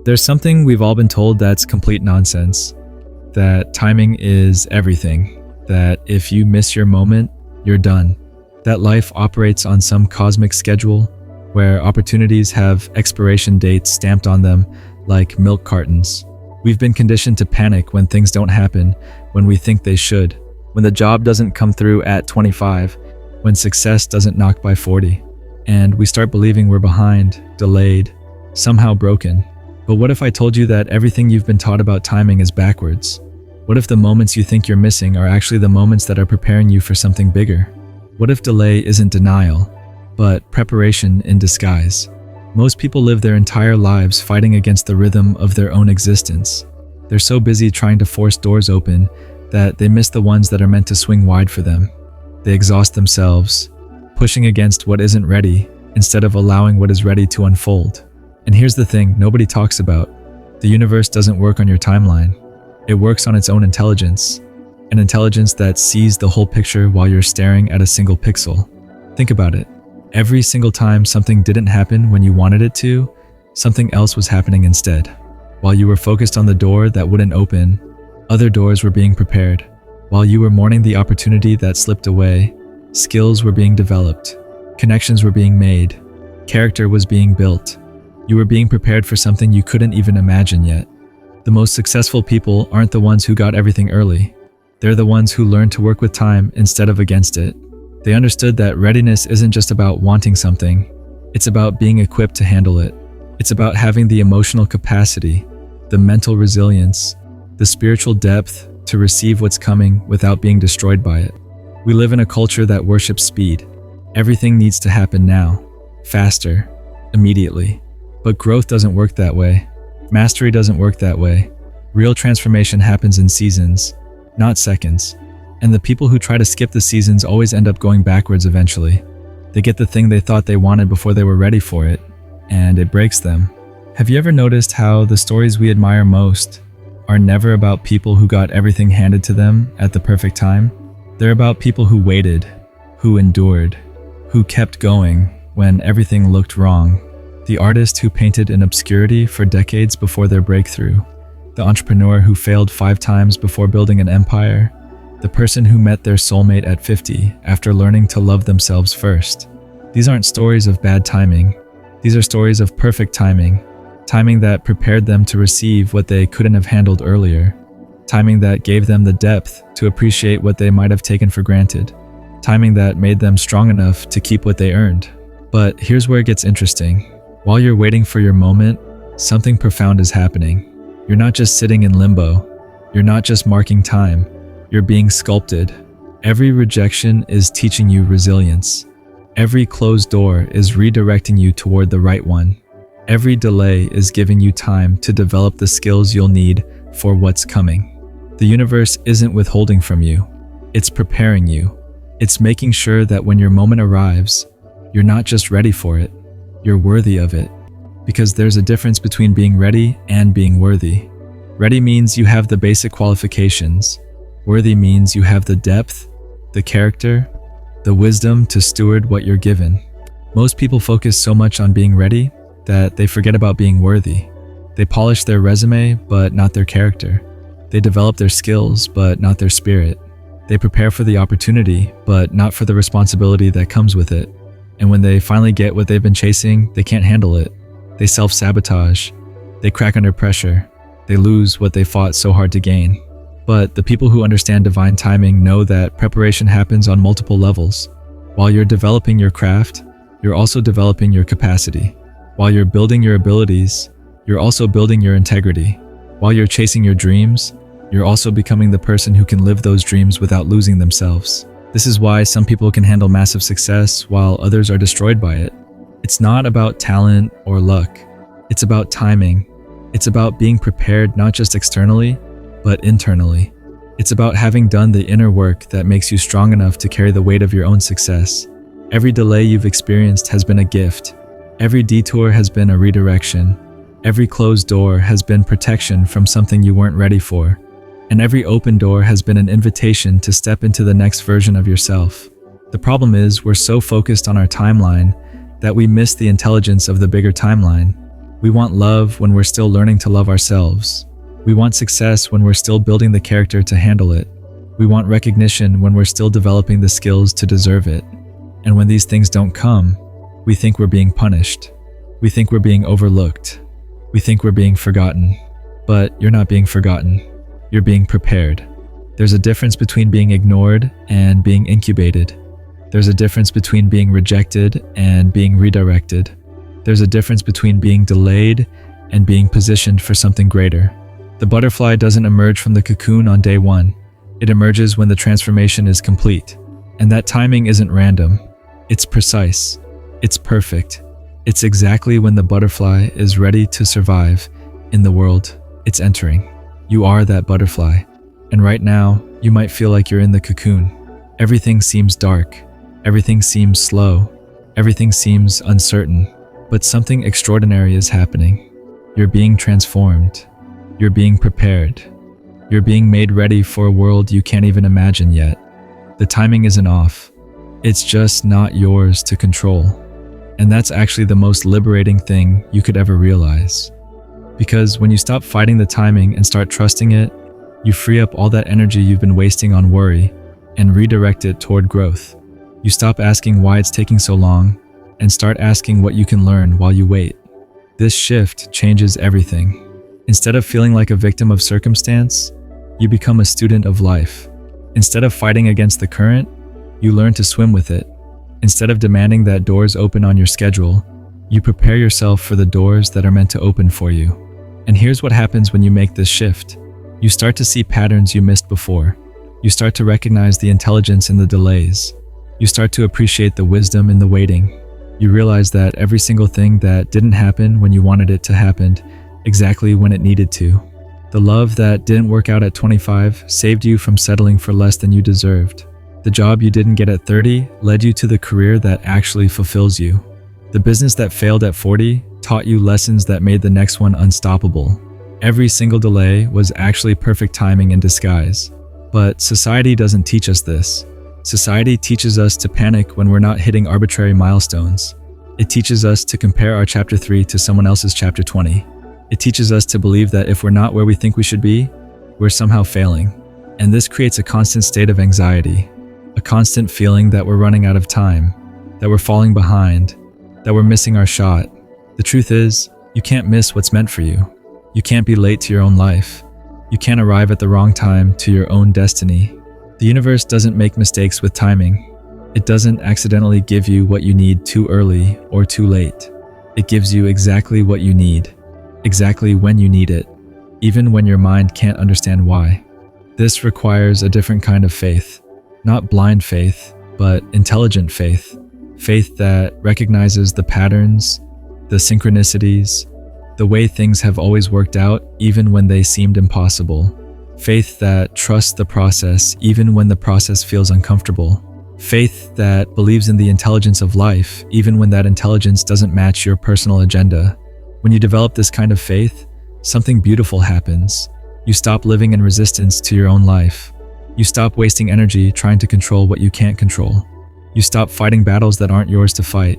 There's something we've all been told that's complete nonsense. That timing is everything. That if you miss your moment, you're done. That life operates on some cosmic schedule where opportunities have expiration dates stamped on them like milk cartons. We've been conditioned to panic when things don't happen when we think they should, when the job doesn't come through at 25, when success doesn't knock by 40. And we start believing we're behind, delayed, somehow broken. But what if I told you that everything you've been taught about timing is backwards? What if the moments you think you're missing are actually the moments that are preparing you for something bigger? What if delay isn't denial, but preparation in disguise? Most people live their entire lives fighting against the rhythm of their own existence. They're so busy trying to force doors open that they miss the ones that are meant to swing wide for them. They exhaust themselves, pushing against what isn't ready instead of allowing what is ready to unfold. And here's the thing nobody talks about. The universe doesn't work on your timeline. It works on its own intelligence, an intelligence that sees the whole picture while you're staring at a single pixel. Think about it. Every single time something didn't happen when you wanted it to, something else was happening instead. While you were focused on the door that wouldn't open, other doors were being prepared. While you were mourning the opportunity that slipped away, skills were being developed, connections were being made, character was being built. You were being prepared for something you couldn't even imagine yet. The most successful people aren't the ones who got everything early. They're the ones who learned to work with time instead of against it. They understood that readiness isn't just about wanting something. It's about being equipped to handle it. It's about having the emotional capacity, the mental resilience, the spiritual depth to receive what's coming without being destroyed by it. We live in a culture that worships speed. Everything needs to happen now, faster, immediately. But growth doesn't work that way. Mastery doesn't work that way. Real transformation happens in seasons, not seconds. And the people who try to skip the seasons always end up going backwards eventually. They get the thing they thought they wanted before they were ready for it, and it breaks them. Have you ever noticed how the stories we admire most are never about people who got everything handed to them at the perfect time? They're about people who waited, who endured, who kept going when everything looked wrong. The artist who painted in obscurity for decades before their breakthrough. The entrepreneur who failed 5 times before building an empire. The person who met their soulmate at 50 after learning to love themselves first. These aren't stories of bad timing. These are stories of perfect timing. Timing that prepared them to receive what they couldn't have handled earlier. Timing that gave them the depth to appreciate what they might have taken for granted. Timing that made them strong enough to keep what they earned. But here's where it gets interesting. While you're waiting for your moment, something profound is happening. You're not just sitting in limbo. You're not just marking time. You're being sculpted. Every rejection is teaching you resilience. Every closed door is redirecting you toward the right one. Every delay is giving you time to develop the skills you'll need for what's coming. The universe isn't withholding from you. It's preparing you. It's making sure that when your moment arrives, you're not just ready for it, you're worthy of it. Because there's a difference between being ready and being worthy. Ready means you have the basic qualifications. Worthy means you have the depth, the character, the wisdom to steward what you're given. Most people focus so much on being ready that they forget about being worthy. They polish their resume, but not their character. They develop their skills, but not their spirit. They prepare for the opportunity, but not for the responsibility that comes with it. And when they finally get what they've been chasing, they can't handle it. They self-sabotage. They crack under pressure. They lose what they fought so hard to gain. But the people who understand divine timing know that preparation happens on multiple levels. While you're developing your craft, you're also developing your capacity. While you're building your abilities, you're also building your integrity. While you're chasing your dreams, you're also becoming the person who can live those dreams without losing themselves. This is why some people can handle massive success while others are destroyed by it. It's not about talent or luck. It's about timing. It's about being prepared not just externally, but internally. It's about having done the inner work that makes you strong enough to carry the weight of your own success. Every delay you've experienced has been a gift. Every detour has been a redirection. Every closed door has been protection from something you weren't ready for. And every open door has been an invitation to step into the next version of yourself. The problem is we're so focused on our timeline that we miss the intelligence of the bigger timeline. We want love when we're still learning to love ourselves. We want success when we're still building the character to handle it. We want recognition when we're still developing the skills to deserve it. And when these things don't come, we think we're being punished. We think we're being overlooked. We think we're being forgotten. But you're not being forgotten. You're being prepared. There's a difference between being ignored and being incubated. There's a difference between being rejected and being redirected. There's a difference between being delayed and being positioned for something greater. The butterfly doesn't emerge from the cocoon on day one. It emerges when the transformation is complete. And that timing isn't random. It's precise. It's perfect. It's exactly when the butterfly is ready to survive in the world it's entering. You are that butterfly. And right now, you might feel like you're in the cocoon. Everything seems dark. Everything seems slow. Everything seems uncertain. But something extraordinary is happening. You're being transformed. You're being prepared. You're being made ready for a world you can't even imagine yet. The timing isn't off. It's just not yours to control. And that's actually the most liberating thing you could ever realize. Because when you stop fighting the timing and start trusting it, you free up all that energy you've been wasting on worry and redirect it toward growth. You stop asking why it's taking so long and start asking what you can learn while you wait. This shift changes everything. Instead of feeling like a victim of circumstance, you become a student of life. Instead of fighting against the current, you learn to swim with it. Instead of demanding that doors open on your schedule, you prepare yourself for the doors that are meant to open for you. And here's what happens when you make this shift. You start to see patterns you missed before. You start to recognize the intelligence in the delays. You start to appreciate the wisdom in the waiting. You realize that every single thing that didn't happen when you wanted it to happen exactly when it needed to. The love that didn't work out at 25 saved you from settling for less than you deserved. The job you didn't get at 30 led you to the career that actually fulfills you. The business that failed at 40 taught you lessons that made the next one unstoppable. Every single delay was actually perfect timing in disguise. But society doesn't teach us this. Society teaches us to panic when we're not hitting arbitrary milestones. It teaches us to compare our chapter 3 to someone else's chapter 20. It teaches us to believe that if we're not where we think we should be, we're somehow failing. And this creates a constant state of anxiety, a constant feeling that we're running out of time, that we're falling behind, that we're missing our shot. The truth is, you can't miss what's meant for you. You can't be late to your own life. You can't arrive at the wrong time to your own destiny. The universe doesn't make mistakes with timing. It doesn't accidentally give you what you need too early or too late. It gives you exactly what you need, exactly when you need it, even when your mind can't understand why. This requires a different kind of faith. Not blind faith, but intelligent faith. Faith that recognizes the patterns, the synchronicities, the way things have always worked out even when they seemed impossible. Faith that trusts the process even when the process feels uncomfortable. Faith that believes in the intelligence of life even when that intelligence doesn't match your personal agenda. When you develop this kind of faith, something beautiful happens. You stop living in resistance to your own life. You stop wasting energy trying to control what you can't control. You stop fighting battles that aren't yours to fight,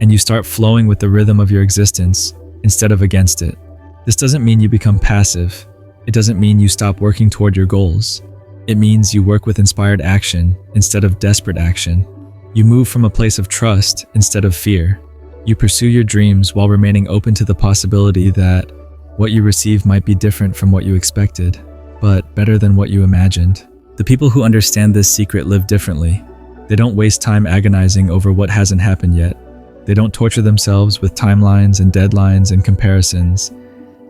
and you start flowing with the rhythm of your existence instead of against it. This doesn't mean you become passive. It doesn't mean you stop working toward your goals. It means you work with inspired action instead of desperate action. You move from a place of trust instead of fear. You pursue your dreams while remaining open to the possibility that what you receive might be different from what you expected, but better than what you imagined. The people who understand this secret live differently. They don't waste time agonizing over what hasn't happened yet. They don't torture themselves with timelines and deadlines and comparisons.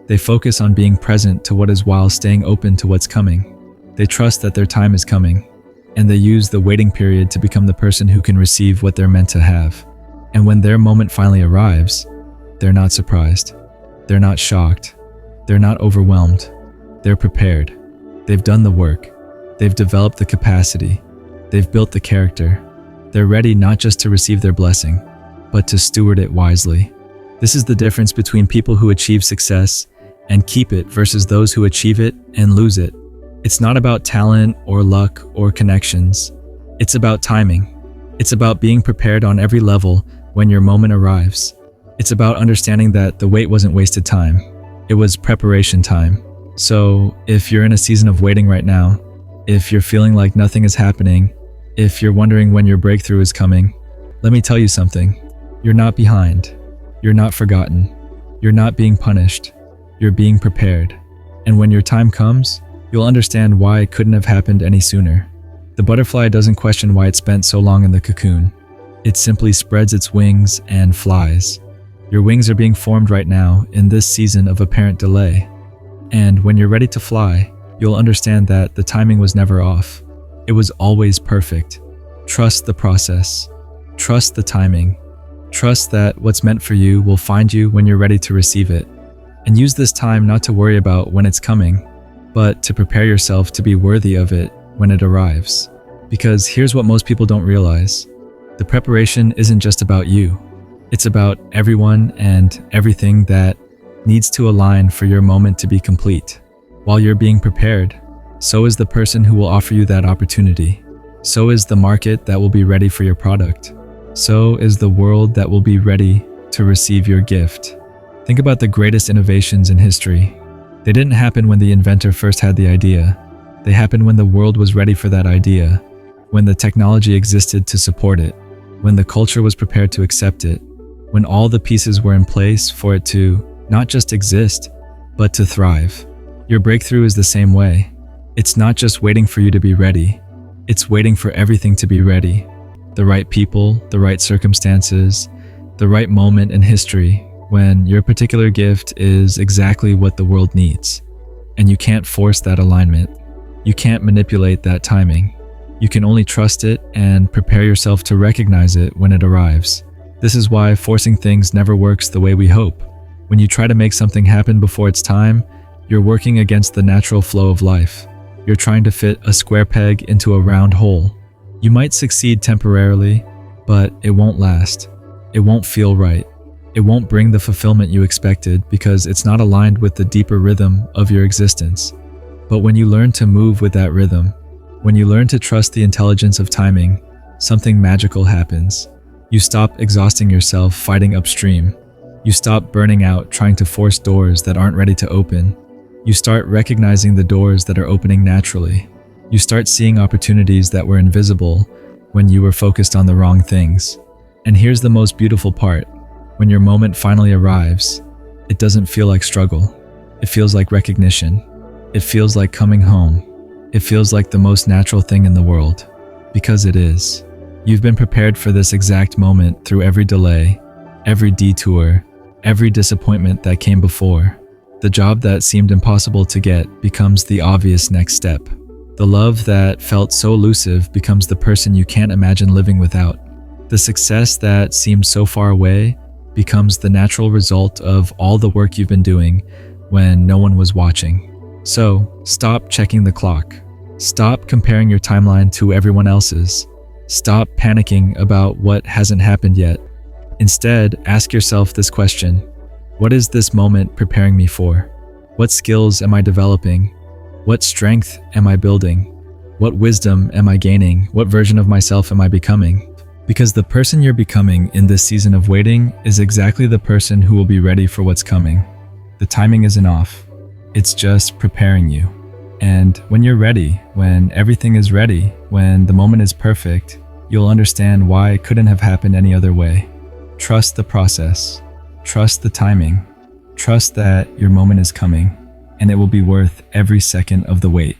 They focus on being present to what is while staying open to what's coming. They trust that their time is coming, and they use the waiting period to become the person who can receive what they're meant to have. And when their moment finally arrives, they're not surprised. They're not shocked. They're not overwhelmed. They're prepared. They've done the work. They've developed the capacity. They've built the character. They're ready not just to receive their blessing, but to steward it wisely. This is the difference between people who achieve success and keep it versus those who achieve it and lose it. It's not about talent or luck or connections. It's about timing. It's about being prepared on every level when your moment arrives. It's about understanding that the wait wasn't wasted time. It was preparation time. So if you're in a season of waiting right now, if you're feeling like nothing is happening, if you're wondering when your breakthrough is coming, let me tell you something. You're not behind. You're not forgotten. You're not being punished. You're being prepared. And when your time comes, you'll understand why it couldn't have happened any sooner. The butterfly doesn't question why it spent so long in the cocoon. It simply spreads its wings and flies. Your wings are being formed right now in this season of apparent delay. And when you're ready to fly, you'll understand that the timing was never off. It was always perfect. Trust the process. Trust the timing. Trust that what's meant for you will find you when you're ready to receive it. And use this time not to worry about when it's coming, but to prepare yourself to be worthy of it when it arrives. Because here's what most people don't realize. The preparation isn't just about you. It's about everyone and everything that needs to align for your moment to be complete. While you're being prepared, so is the person who will offer you that opportunity. So is the market that will be ready for your product. So is the world that will be ready to receive your gift. Think about the greatest innovations in history. They didn't happen when the inventor first had the idea. They happened when the world was ready for that idea, when the technology existed to support it, when the culture was prepared to accept it, when all the pieces were in place for it to not just exist, but to thrive. Your breakthrough is the same way. It's not just waiting for you to be ready. It's waiting for everything to be ready. The right people, the right circumstances, the right moment in history when your particular gift is exactly what the world needs. And you can't force that alignment. You can't manipulate that timing. You can only trust it and prepare yourself to recognize it when it arrives. This is why forcing things never works the way we hope. When you try to make something happen before it's time, you're working against the natural flow of life. You're trying to fit a square peg into a round hole. You might succeed temporarily, but it won't last. It won't feel right. It won't bring the fulfillment you expected because it's not aligned with the deeper rhythm of your existence. But when you learn to move with that rhythm, when you learn to trust the intelligence of timing, something magical happens. You stop exhausting yourself fighting upstream. You stop burning out trying to force doors that aren't ready to open. You start recognizing the doors that are opening naturally. You start seeing opportunities that were invisible when you were focused on the wrong things. And here's the most beautiful part. When your moment finally arrives, it doesn't feel like struggle. It feels like recognition. It feels like coming home. It feels like the most natural thing in the world. Because it is. You've been prepared for this exact moment through every delay, every detour, every disappointment that came before. The job that seemed impossible to get becomes the obvious next step. The love that felt so elusive becomes the person you can't imagine living without. The success that seemed so far away becomes the natural result of all the work you've been doing when no one was watching. So, stop checking the clock. Stop comparing your timeline to everyone else's. Stop panicking about what hasn't happened yet. Instead, ask yourself this question. What is this moment preparing me for? What skills am I developing? What strength am I building? What wisdom am I gaining? What version of myself am I becoming? Because the person you're becoming in this season of waiting is exactly the person who will be ready for what's coming. The timing isn't off. It's just preparing you. And when you're ready, when everything is ready, when the moment is perfect, you'll understand why it couldn't have happened any other way. Trust the process. Trust the timing. Trust that your moment is coming, and it will be worth every second of the wait.